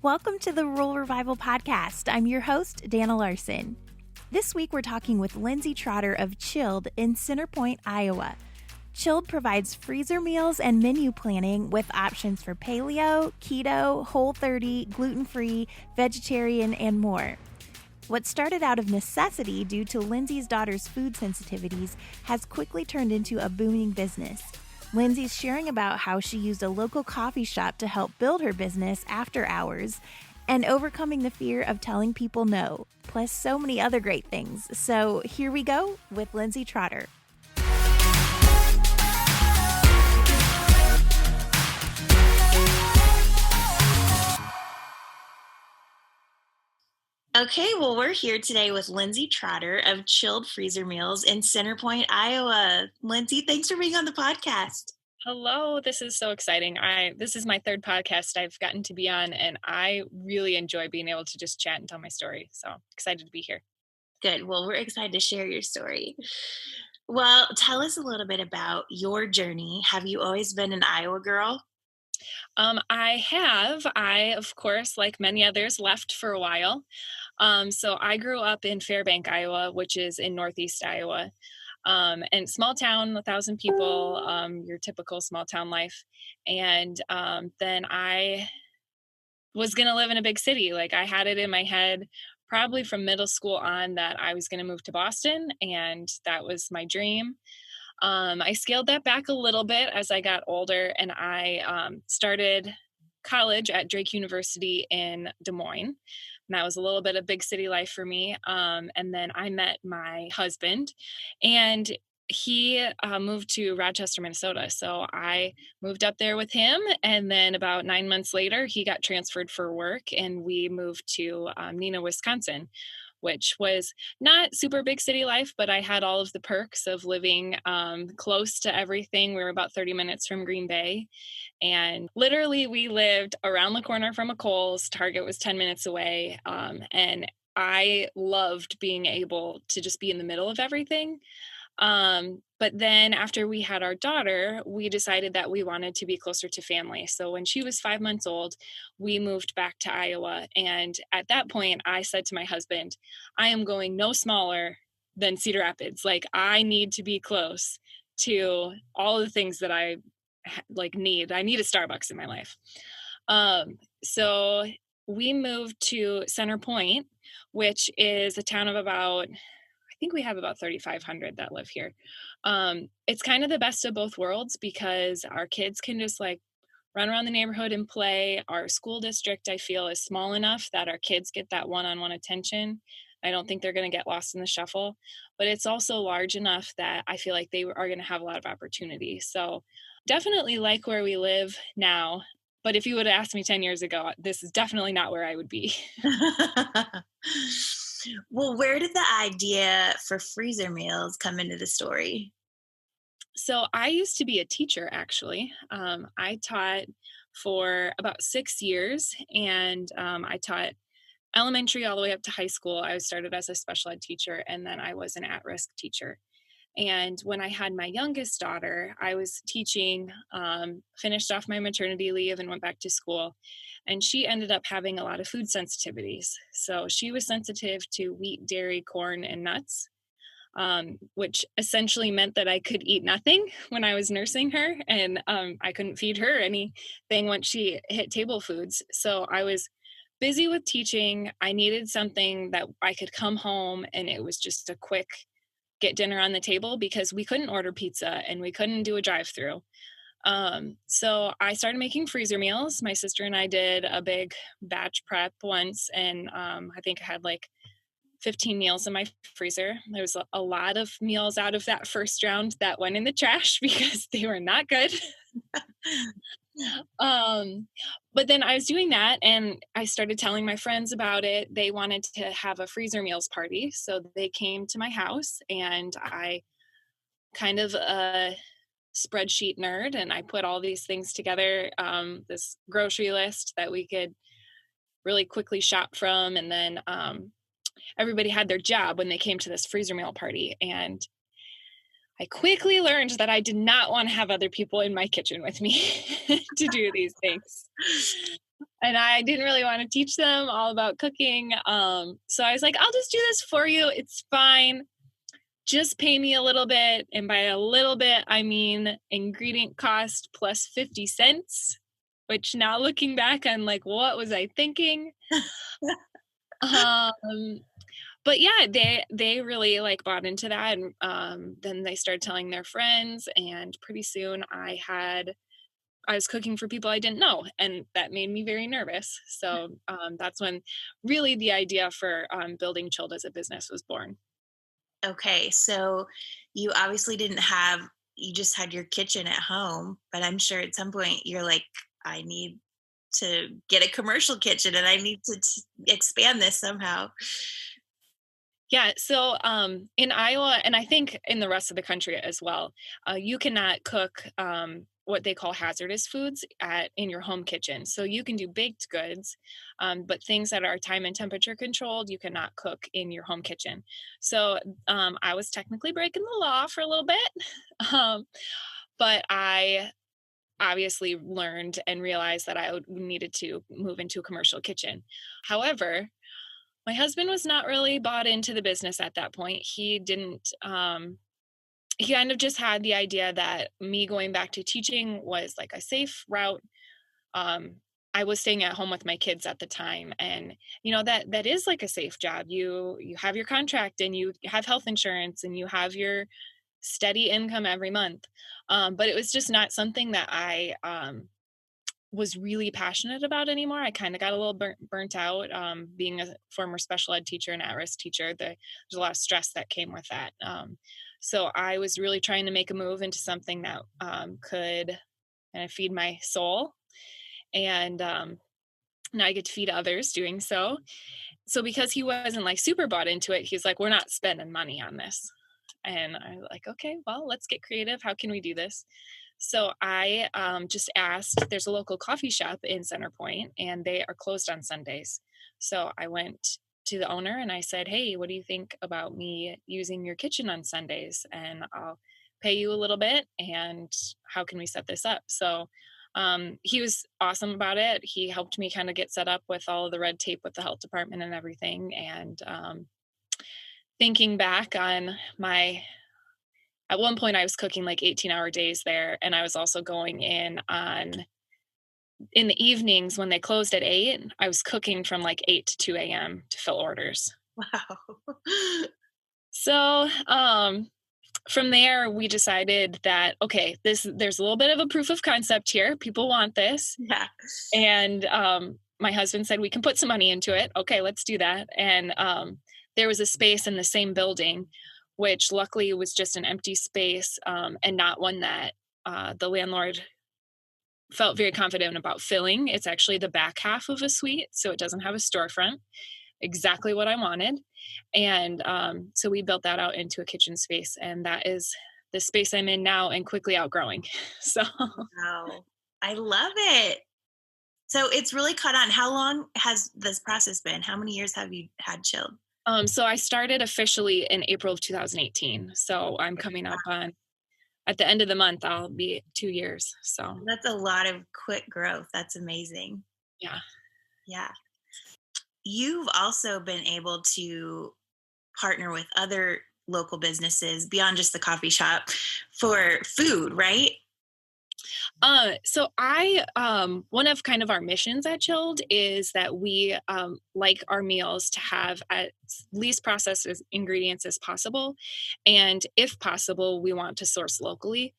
Welcome to the Rural Revival Podcast. I'm your host, Dana Larson. This week, we're talking with Lindsy Trotter of Chilled in Center Point, Iowa. Chilled provides freezer meals and menu planning with options for paleo, keto, Whole30, gluten-free, vegetarian, and more. What started out of necessity due to Lindsay's daughter's food sensitivities has quickly turned into a booming business. Lindsay's sharing about how she used a local coffee shop to help build her business after hours and overcoming the fear of telling people no, plus so many other great things. So here we go with Lindsy Trotter. Okay, well, we're here today with Lindsy Trotter of Chilled Freezer Meals in Center Point, Iowa. Lindsay, thanks for being on the podcast. Hello, this is so exciting. This is my third podcast I've gotten to be on, and I really enjoy being able to just chat and tell my story. So excited to be here. Good. Well, we're excited to share your story. Well, tell us a little bit about your journey. Have you always been an Iowa girl? I have. I, of course, like many others, left for a while. So I grew up in Fairbank, Iowa, which is in Northeast Iowa. And small town, 1,000 people, your typical small town life. And then I was going to live in a big city. Like I had it in my head probably from middle school on that I was going to move to Boston, and that was my dream. I scaled that back a little bit as I got older, and I started college at Drake University in Des Moines. And that was a little bit of big city life for me. And then I met my husband, and he moved to Rochester, Minnesota. So I moved up there with him. And then about 9 months later, he got transferred for work, and we moved to Neenah, Wisconsin, which was not super big city life, but I had all of the perks of living close to everything. We were about 30 minutes from Green Bay. And literally we lived around the corner from a Kohl's. Target was 10 minutes away. And I loved being able to just be in the middle of everything. But then after we had our daughter, we decided that we wanted to be closer to family. So when she was 5 months old, we moved back to Iowa. And at that point, I said to my husband, I am going no smaller than Cedar Rapids. Like I need to be close to all the things that I need. I need a Starbucks in my life. So we moved to Center Point, which is a town of about, I think we have about 3,500 that live here. It's kind of the best of both worlds because our kids can just like run around the neighborhood and play. Our school district, I feel, is small enough that our kids get that one-on-one attention. I don't think they're going to get lost in the shuffle, but it's also large enough that I feel like they are going to have a lot of opportunity. So definitely like where we live now. But if you would have asked me 10 years ago, this is definitely not where I would be. Well, where did the idea for freezer meals come into the story? So I used to be a teacher, actually. I taught for about 6 years, and I taught elementary all the way up to high school. I started as a special ed teacher, and then I was an at-risk teacher. And when I had my youngest daughter, I was teaching, finished off my maternity leave and went back to school. And she ended up having a lot of food sensitivities. So she was sensitive to wheat, dairy, corn, and nuts, which essentially meant that I could eat nothing when I was nursing her. And I couldn't feed her anything once she hit table foods. So I was busy with teaching. I needed something that I could come home and it was just a quick get dinner on the table because we couldn't order pizza and we couldn't do a drive-through. So I started making freezer meals. My sister and I did a big batch prep once, and I think I had like 15 meals in my freezer. There was a lot of meals out of that first round that went in the trash because they were not good. But then I was doing that and I started telling my friends about it. They wanted to have a freezer meals party. So they came to my house, and I kind of a spreadsheet nerd, and I put all these things together, this grocery list that we could really quickly shop from. And then everybody had their job when they came to this freezer meal party. And I quickly learned that I did not want to have other people in my kitchen with me to do these things. And I didn't really want to teach them all about cooking. So I was like, I'll just do this for you. It's fine. Just pay me a little bit. And by a little bit, I mean ingredient cost plus 50 cents, which now looking back, I'm like, what was I thinking? Um, but yeah, they really like bought into that. And then they started telling their friends. And pretty soon I was cooking for people I didn't know, and that made me very nervous. So that's when really the idea for building Chilled as a business was born. Okay, so you obviously didn't have you just had your kitchen at home, but I'm sure at some point you're like, I need to get a commercial kitchen and I need to expand this somehow. Yeah, so in Iowa, and I think in the rest of the country as well, you cannot cook what they call hazardous foods in your home kitchen. So you can do baked goods, but things that are time and temperature controlled, you cannot cook in your home kitchen. So I was technically breaking the law for a little bit, um, but I obviously learned and realized that needed to move into a commercial kitchen. However, my husband was not really bought into the business at that point. He didn't, he kind of just had the idea that me going back to teaching was like a safe route. Um, I was staying at home with my kids at the time, and that is like a safe job. You have your contract and you have health insurance and you have your steady income every month. But it was just not something that I was really passionate about anymore. I kind of got a little burnt out being a former special ed teacher and at-risk teacher. There's a lot of stress that came with that. So I was really trying to make a move into something that could kind of feed my soul. And now I get to feed others doing so. So because he wasn't like super bought into it, he's like, we're not spending money on this. And I'm like, okay, well, let's get creative. How can we do this? So I just asked, there's a local coffee shop in Center Point, and they are closed on Sundays. So I went to the owner and I said, hey, what do you think about me using your kitchen on Sundays? And I'll pay you a little bit. And how can we set this up? So he was awesome about it. He helped me kind of get set up with all of the red tape with the health department and everything. And thinking back on at one point I was cooking like 18-hour days there. And I was also going in the evenings when they closed at 8, I was cooking from like 8 to 2 a.m. to fill orders. Wow. So from there, we decided that, okay, there's a little bit of a proof of concept here. People want this. Yeah. And my husband said, we can put some money into it. Okay, let's do that. And there was a space in the same building, which luckily was just an empty space and not one that the landlord felt very confident about filling. It's actually the back half of a suite, so it doesn't have a storefront. Exactly what I wanted. And so we built that out into a kitchen space, and that is the space I'm in now and quickly outgrowing. So Wow. I love it. So it's really caught on. How long has this process been? How many years have you had Chilled? so I started officially in April of 2018. So I'm coming up on, at the end of the month, I'll be 2 years. So That's a lot of quick growth. That's amazing. yeah. Yeah. You've also been able to partner with other local businesses beyond just the coffee shop for food, right? So one of kind of our missions at Chilled is that we like our meals to have at least processed ingredients as possible. And if possible, we want to source locally.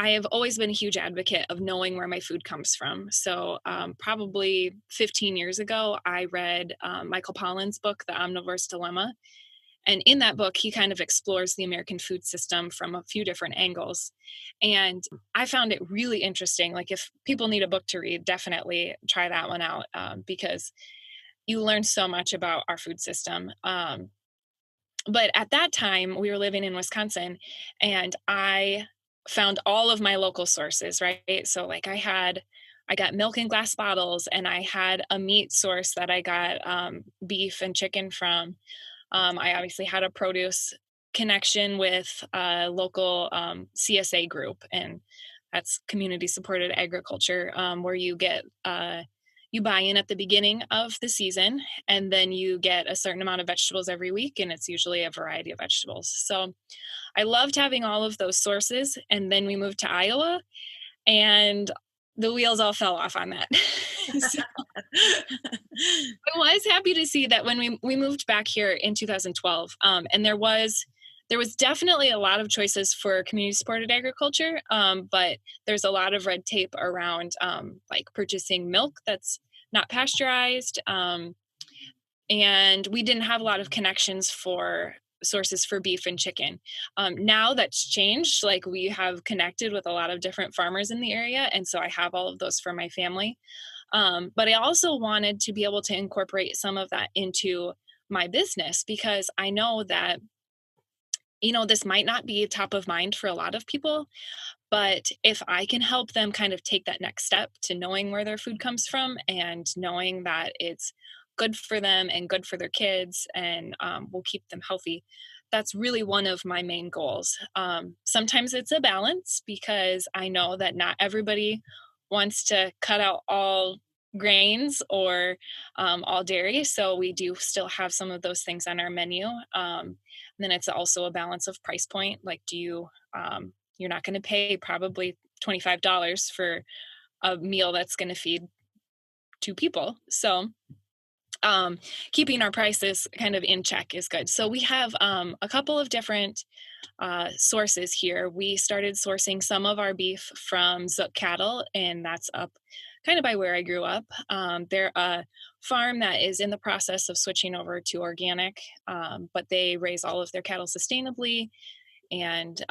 I have always been a huge advocate of knowing where my food comes from. So probably 15 years ago, I read Michael Pollan's book, The Omnivore's Dilemma. And in that book, he kind of explores the American food system from a few different angles. And I found it really interesting. Like, if people need a book to read, definitely try that one out because you learn so much about our food system. But at that time, we were living in Wisconsin, and I found all of my local sources, right? So, like, I got milk in glass bottles, and I had a meat source that I got beef and chicken from. I obviously had a produce connection with a local CSA group, and That's community supported agriculture, where you get you buy in at the beginning of the season, and then you get a certain amount of vegetables every week, and it's usually a variety of vegetables. So I loved having all of those sources, and then we moved to Iowa, and the wheels all fell off on that. So I was happy to see that when we moved back here in 2012, and there was definitely a lot of choices for community supported agriculture, but there's a lot of red tape around like purchasing milk that's not pasteurized, and we didn't have a lot of connections for sources for beef and chicken. Now that's changed. Like, we have connected with a lot of different farmers in the area, and so I have all of those for my family. But I also wanted to be able to incorporate some of that into my business, because I know that, this might not be top of mind for a lot of people, but if I can help them kind of take that next step to knowing where their food comes from and knowing that it's good for them and good for their kids and will keep them healthy, that's really one of my main goals. Sometimes it's a balance, because I know that not everybody wants to cut out all grains or all dairy. So we do still have some of those things on our menu. And then it's also a balance of price point. Like, you're not going to pay probably $25 for a meal that's going to feed 2 people. So keeping our prices kind of in check is good. So we have a couple of different sources here. We started sourcing some of our beef from Zook Cattle, and that's up kind of by where I grew up. They're a farm that is in the process of switching over to organic, but they raise all of their cattle sustainably, and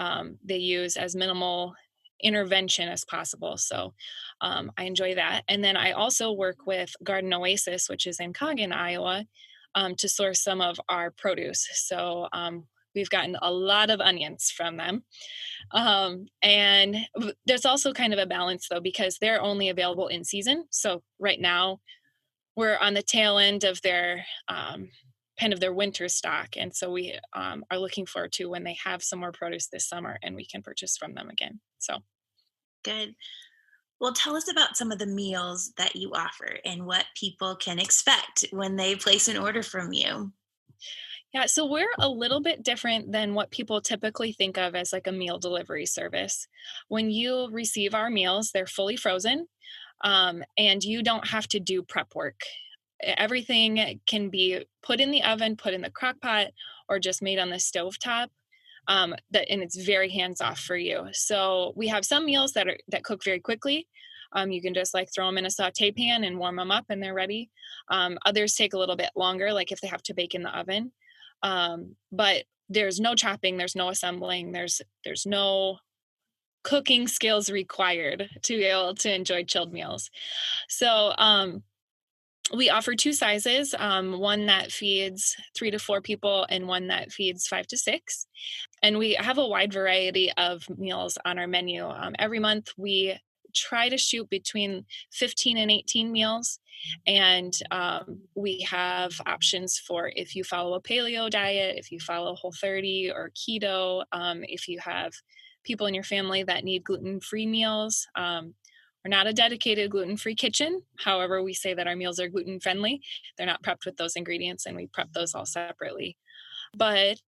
they use as minimal intervention as possible. So I enjoy that. And then I also work with Garden Oasis, which is in Coggan, Iowa, to source some of our produce. So we've gotten a lot of onions from them. And there's also kind of a balance, though, because they're only available in season. So right now we're on the tail end of their kind of their winter stock. And so we are looking forward to when they have some more produce this summer and we can purchase from them again. So Good. Well, tell us about some of the meals that you offer and what people can expect when they place an order from you. yeah, so we're a little bit different than what people typically think of as like a meal delivery service. When you receive our meals, they're fully frozen, and you don't have to do prep work. Everything can be put in the oven, put in the crock pot, or just made on the stovetop. And it's very hands off for you. So we have some meals that cook very quickly. You can just like throw them in a saute pan and warm them up, and they're ready. Others take a little bit longer, like if they have to bake in the oven. But there's no chopping, there's no assembling, there's no cooking skills required to be able to enjoy chilled meals. So we offer 2 sizes, one that feeds 3 to 4 people and one that feeds 5 to 6. And we have a wide variety of meals on our menu. Every month we try to shoot between 15 and 18 meals. And we have options for if you follow a paleo diet, if you follow Whole30 or keto, if you have people in your family that need gluten-free meals. We're not a dedicated gluten-free kitchen. However, we say that our meals are gluten-friendly. They're not prepped with those ingredients, and we prep those all separately. But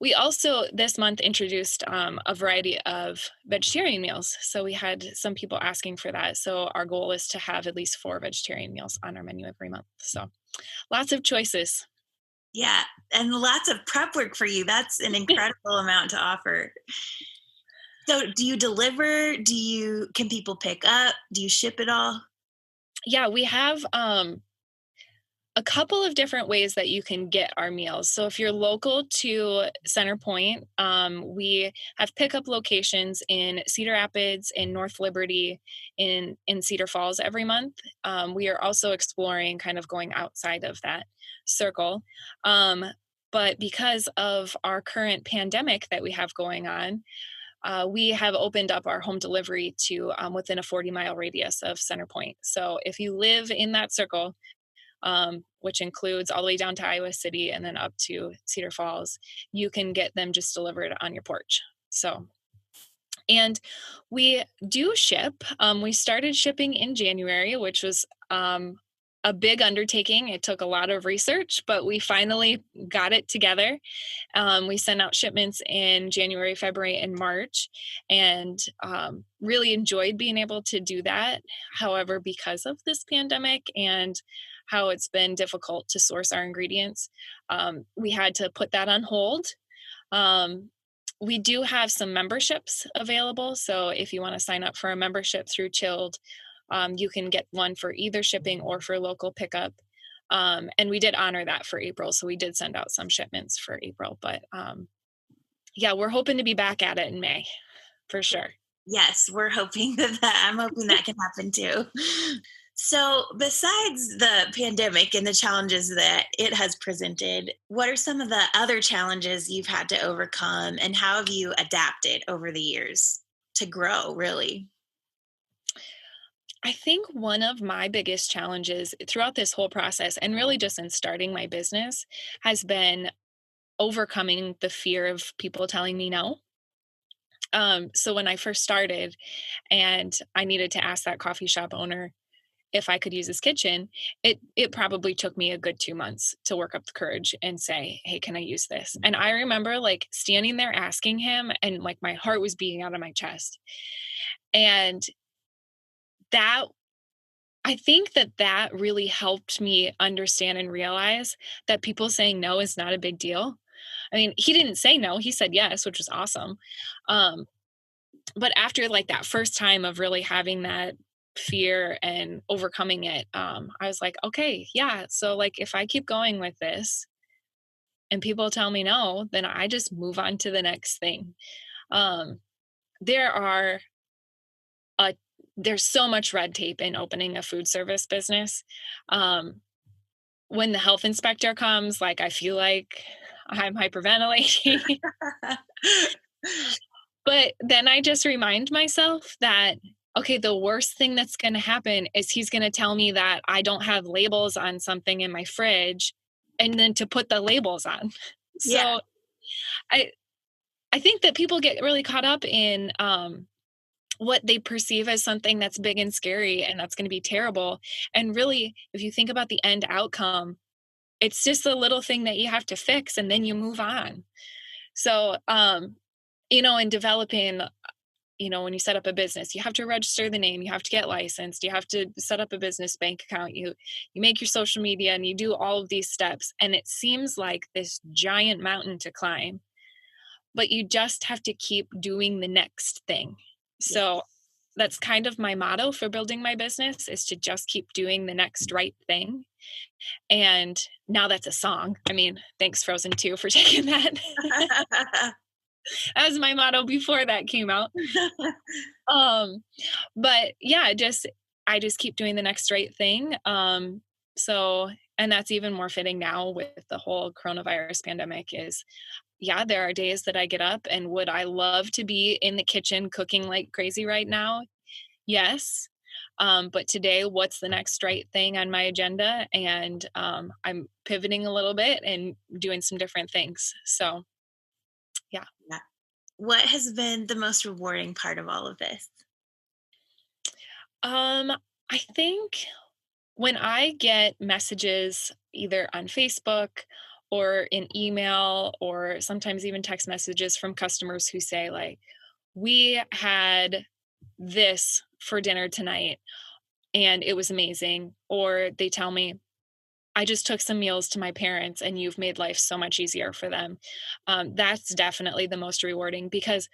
we also this month introduced a variety of vegetarian meals. So we had some people asking for that. So our goal is to have at least 4 vegetarian meals on our menu every month. So lots of choices. Yeah, and lots of prep work for you. That's an incredible amount to offer. So do you deliver? Can people pick up? Do you ship it all? Yeah, we have a couple of different ways that you can get our meals. So if you're local to Center Point, we have pickup locations in Cedar Rapids, in North Liberty, in Cedar Falls every month. We are also exploring kind of going outside of that circle. But because of our current pandemic that we have going on, we have opened up our home delivery to within a 40-mile radius of Center Point. So if you live in that circle, which includes all the way down to Iowa City and then up to Cedar Falls, you can get them just delivered on your porch. So And we do ship. We started shipping in January, which was a big undertaking. It took a lot of research, but we finally got it together. We sent out shipments in January, February, and March, and really enjoyed being able to do that. However, because of this pandemic and how it's been difficult to source our ingredients, we had to put that on hold. We do have some memberships available. So if you want to sign up for a membership through Chilled, you can get one for either shipping or for local pickup. And we did honor that for April. So we did send out some shipments for April. But yeah, we're hoping to be back at it in May for sure. Yes, we're hoping that I'm hoping that can happen too. So, besides the pandemic and the challenges that it has presented, what are some of the other challenges you've had to overcome, and how have you adapted over the years to grow, really? I think one of my biggest challenges throughout this whole process, and really just in starting my business, has been overcoming the fear of people telling me no. So when I first started and I needed to ask that coffee shop owner if I could use his kitchen, it probably took me a good 2 months to work up the courage and say, "Hey, can I use this?" And I remember like standing there asking him, and like my heart was beating out of my chest. And that I think that really helped me understand and realize that people saying no is not a big deal. I mean, he didn't say no, he said yes, which was awesome. Um, but after like that first time of really having that fear and overcoming it, I was like, okay, yeah. So like if I keep going with this and people tell me no, then I just move on to the next thing. Um, there are a there's so much red tape in opening a food service business. Um, when the health inspector comes, like I feel like I'm hyperventilating. But then I just remind myself that, okay, the worst thing that's going to happen is he's going to tell me that I don't have labels on something in my fridge and then to put the labels on. Yeah. So I I think that people get really caught up in what they perceive as something that's big and scary and that's going to be terrible. And really, if you think about the end outcome, it's just a little thing that you have to fix and then you move on. So, in developing, when you set up a business, you have to register the name, you have to get licensed, you have to set up a business bank account, you make your social media and you do all of these steps. And it seems like this giant mountain to climb, but you just have to keep doing the next thing. Yeah. So that's kind of my motto for building my business, is to just keep doing the next right thing. And now that's a song. I mean, thanks Frozen 2 for taking that as my motto before that came out. But yeah, I just keep doing the next right thing. So, and that's even more fitting now with the whole coronavirus pandemic is, yeah, there are days that I get up and would I love to be in the kitchen cooking like crazy right now? Yes. But today, what's the next right thing on my agenda? And I'm pivoting a little bit and doing some different things. So, yeah. Yeah. What has been the most rewarding part of all of this? I think when I get messages either on Facebook or in email or sometimes even text messages from customers who say like, we had this for dinner tonight and it was amazing. Or they tell me, I just took some meals to my parents and you've made life so much easier for them. That's definitely the most rewarding because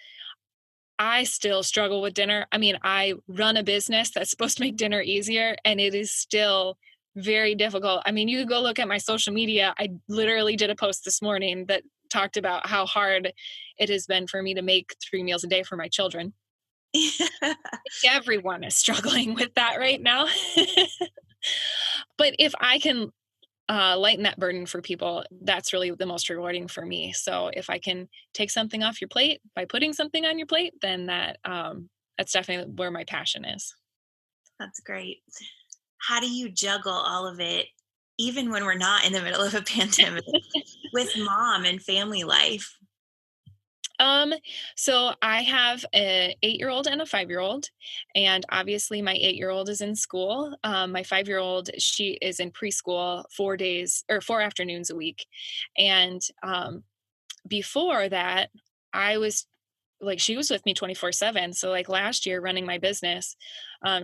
I still struggle with dinner. I mean, I run a business that's supposed to make dinner easier and it is still very difficult. I mean, you could go look at my social media. I literally did a post this morning that talked about how hard it has been for me to make 3 meals a day for my children. Everyone is struggling with that right now. But if I can lighten that burden for people, that's really the most rewarding for me. So if I can take something off your plate by putting something on your plate, then that's definitely where my passion is. That's great. How do you juggle all of it, even when we're not in the middle of a pandemic, with mom and family life? Um, so I have an 8-year-old and a 5-year-old, and obviously my 8-year-old is in school. My 5-year-old, she is in preschool 4 days or 4 afternoons a week. And before that, I was like, she was with me 24/7. So like last year running my business,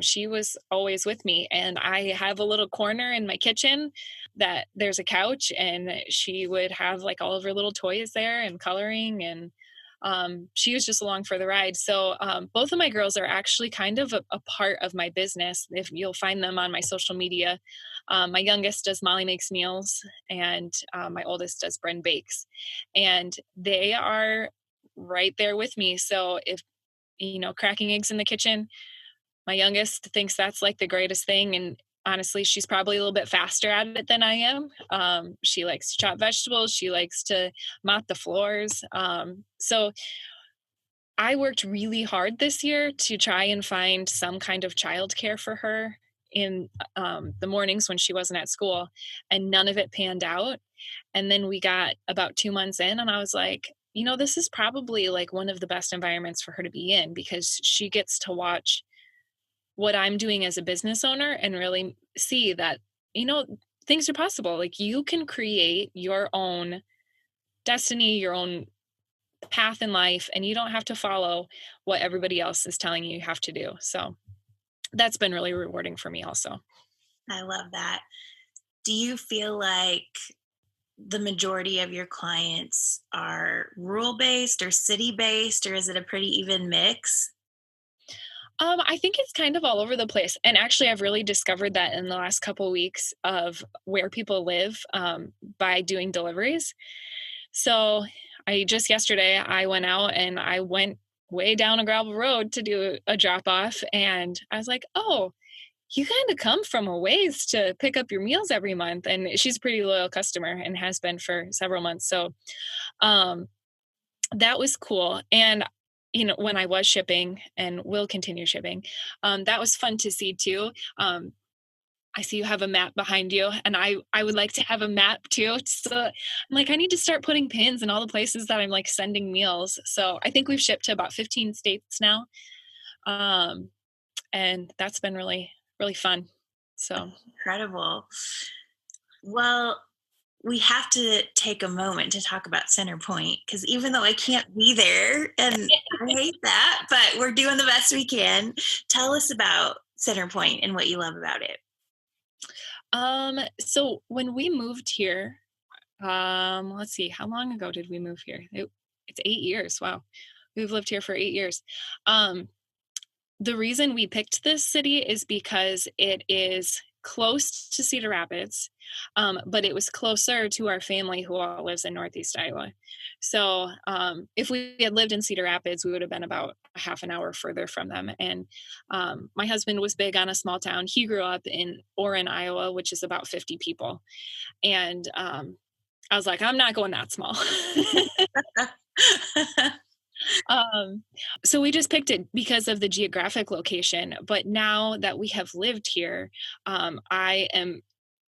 she was always with me, and I have a little corner in my kitchen that there's a couch, and she would have like all of her little toys there and coloring, and she was just along for the ride. So both of my girls are actually kind of a part of my business. If you'll find them on my social media, my youngest does Molly Makes Meals, and my oldest does Bren Bakes, and they are right there with me. So if, cracking eggs in the kitchen, my youngest thinks that's like the greatest thing. And honestly, she's probably a little bit faster at it than I am. She likes to chop vegetables. She likes to mop the floors. So I worked really hard this year to try and find some kind of childcare for her in the mornings when she wasn't at school, and none of it panned out. And then we got about 2 months in, and I was like, this is probably like one of the best environments for her to be in, because she gets to watch what I'm doing as a business owner and really see that, things are possible. Like, you can create your own destiny, your own path in life, and you don't have to follow what everybody else is telling you have to do. So that's been really rewarding for me also. I love that. Do you feel like the majority of your clients are rural based or city based, or is it a pretty even mix? I think it's kind of all over the place. And actually, I've really discovered that in the last couple of weeks of where people live, by doing deliveries. So yesterday, I went out and I went way down a gravel road to do a drop off. And I was like, oh, you kind of come from a ways to pick up your meals every month. And she's a pretty loyal customer and has been for several months. So um, that was cool. And when I was shipping and will continue shipping, that was fun to see too. I see you have a map behind you, and I would like to have a map too. So I'm like, I need to start putting pins in all the places that I'm like sending meals. So I think we've shipped to about 15 states now. Um, and that's been really, really fun. So Incredible. Well, we have to take a moment to talk about Centerpoint, because even though I can't be there and I hate that, but we're doing the best we can. Tell us about Centerpoint and what you love about it. so when we moved here, let's see, how long ago did we move here? It's 8 years. Wow. We've lived here for 8 years. The reason we picked this city is because it is close to Cedar Rapids, but it was closer to our family who all lives in Northeast Iowa. So if we had lived in Cedar Rapids, we would have been about a half an hour further from them. And my husband was big on a small town. He grew up in Orrin, Iowa, which is about 50 people. And I was like, I'm not going that small. Um, so we just picked it because of the geographic location. But now that we have lived here, I am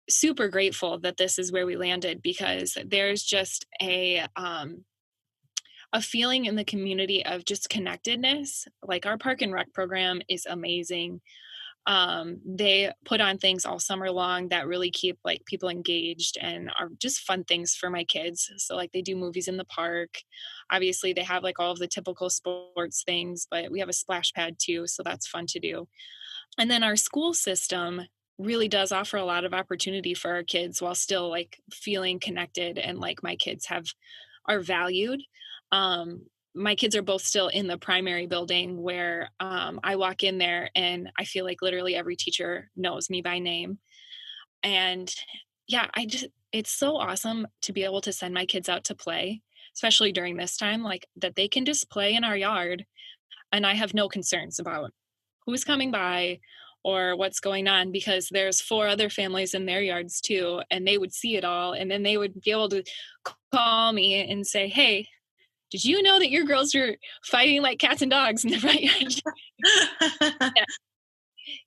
super grateful that this is where we landed, because there's just a feeling in the community of just connectedness. Like, our park and rec program is amazing. They put on things all summer long that really keep like people engaged and are just fun things for my kids. So like, they do movies in the park. Obviously they have like all of the typical sports things, but we have a splash pad too. So that's fun to do. And then our school system really does offer a lot of opportunity for our kids while still like feeling connected, and like my kids are valued. My kids are both still in the primary building, where I walk in there and I feel like literally every teacher knows me by name. And yeah, it's so awesome to be able to send my kids out to play, especially during this time, like that they can just play in our yard. And I have no concerns about who's coming by or what's going on, because there's 4 other families in their yards too. And they would see it all. And then they would be able to call me and say, hey, did you know that your girls are fighting like cats and dogs in the front yard? Yeah.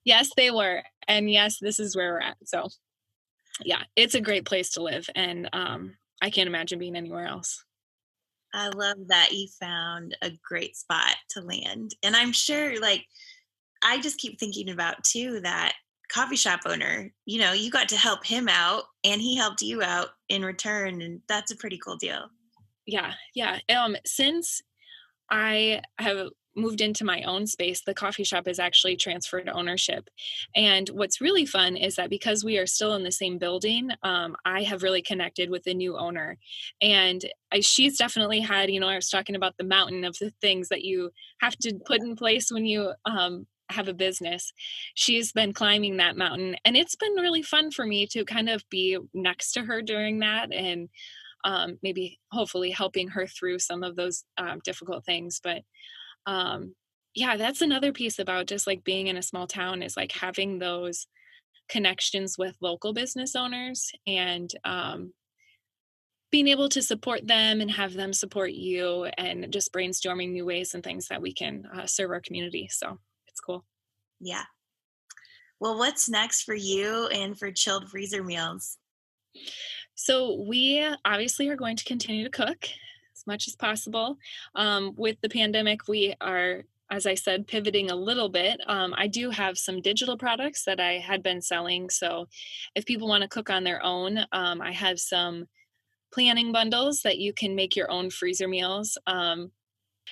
Yes, they were. And yes, this is where we're at. So yeah, it's a great place to live. And I can't imagine being anywhere else. I love that you found a great spot to land. And I'm sure, like, I just keep thinking about too that coffee shop owner, you got to help him out and he helped you out in return. And that's a pretty cool deal. Yeah. Yeah. Since I have moved into my own space, the coffee shop is actually transferred ownership. And what's really fun is that because we are still in the same building, I have really connected with the new owner. And she's definitely had, I was talking about the mountain of the things that you have to put in place when you have a business. She's been climbing that mountain. And it's been really fun for me to kind of be next to her during that and maybe hopefully helping her through some of those difficult things. But yeah, that's another piece about just like being in a small town is like having those connections with local business owners and being able to support them and have them support you and just brainstorming new ways and things that we can serve our community. So it's cool. Yeah. Well, what's next for you and for Chilled Freezer Meals? So we obviously are going to continue to cook as much as possible. With the pandemic, we are, as I said, pivoting a little bit. I do have some digital products that I had been selling. So if people want to cook on their own, I have some planning bundles that you can make your own freezer meals.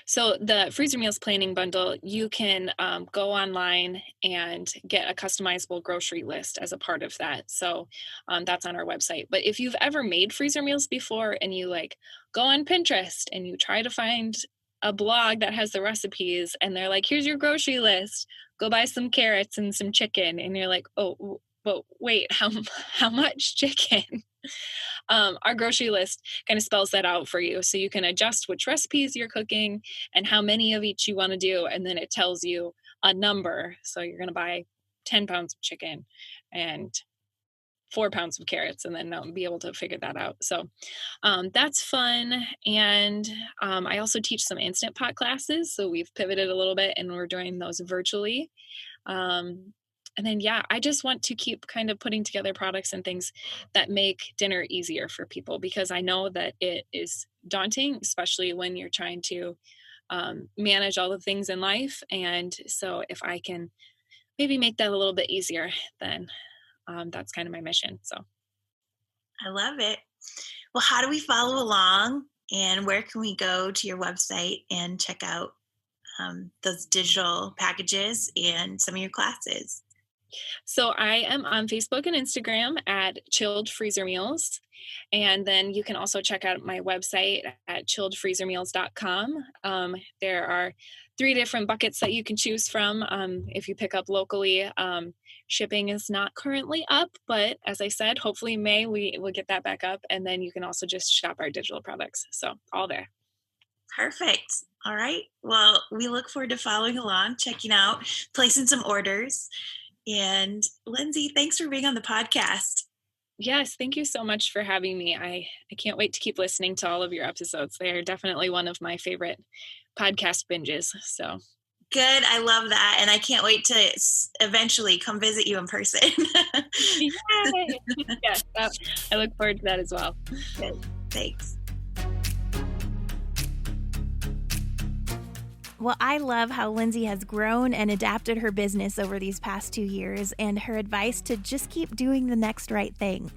So the freezer meals planning bundle, you can go online and get a customizable grocery list as a part of that. So that's on our website. But if you've ever made freezer meals before and you like go on Pinterest and you try to find a blog that has the recipes and they're like, here's your grocery list, go buy some carrots and some chicken. And you're like, oh, but wait, how much chicken? Our grocery list kind of spells that out for you. So you can adjust which recipes you're cooking and how many of each you want to do. And then it tells you a number. So you're going to buy 10 pounds of chicken and 4 pounds of carrots and then be able to figure that out. So that's fun. And I also teach some Instant Pot classes. So we've pivoted a little bit and we're doing those virtually. And then, yeah, I just want to keep kind of putting together products and things that make dinner easier for people because I know that it is daunting, especially when you're trying to manage all the things in life. And so if I can maybe make that a little bit easier, then that's kind of my mission. So I love it. Well, how do we follow along and where can we go to your website and check out those digital packages and some of your classes? So I am on Facebook and Instagram at Chilled Freezer Meals. And then you can also check out my website at chilledfreezermeals.com. There are 3 different buckets that you can choose from if you pick up locally. Shipping is not currently up, but as I said, hopefully in May we will get that back up. And then you can also just shop our digital products. So all there. Perfect. All right. Well, we look forward to following along, checking out, placing some orders. And Lindsay, thanks for being on the podcast. Yes, thank you so much for having me. I can't wait to keep listening to all of your episodes. They are definitely one of my favorite podcast binges. So good. I love that. And I can't wait to eventually come visit you in person. Yay! Yes, I look forward to that as well. Good. Thanks. Well, I love how Lindsay has grown and adapted her business over these past 2 years and her advice to just keep doing the next right thing.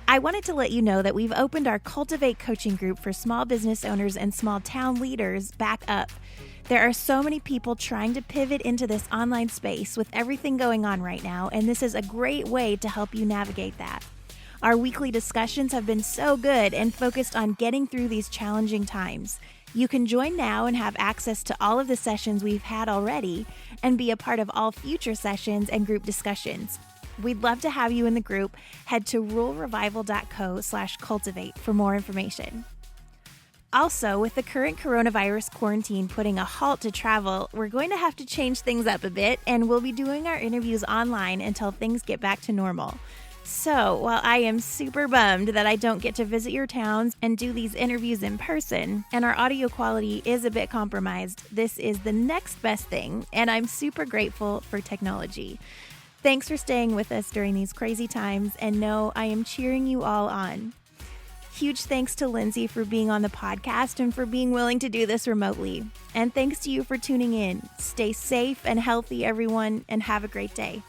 I wanted to let you know that we've opened our Cultivate coaching group for small business owners and small town leaders back up. There are so many people trying to pivot into this online space with everything going on right now, and this is a great way to help you navigate that. Our weekly discussions have been so good and focused on getting through these challenging times. You can join now and have access to all of the sessions we've had already and be a part of all future sessions and group discussions. We'd love to have you in the group. Head to ruralrevival.co/cultivate for more information. Also, with the current coronavirus quarantine putting a halt to travel, we're going to have to change things up a bit, and we'll be doing our interviews online until things get back to normal. So, while I am super bummed that I don't get to visit your towns and do these interviews in person, and our audio quality is a bit compromised, this is the next best thing, and I'm super grateful for technology. Thanks for staying with us during these crazy times, and know I am cheering you all on. Huge thanks to Lindsy for being on the podcast and for being willing to do this remotely. And thanks to you for tuning in. Stay safe and healthy, everyone, and have a great day.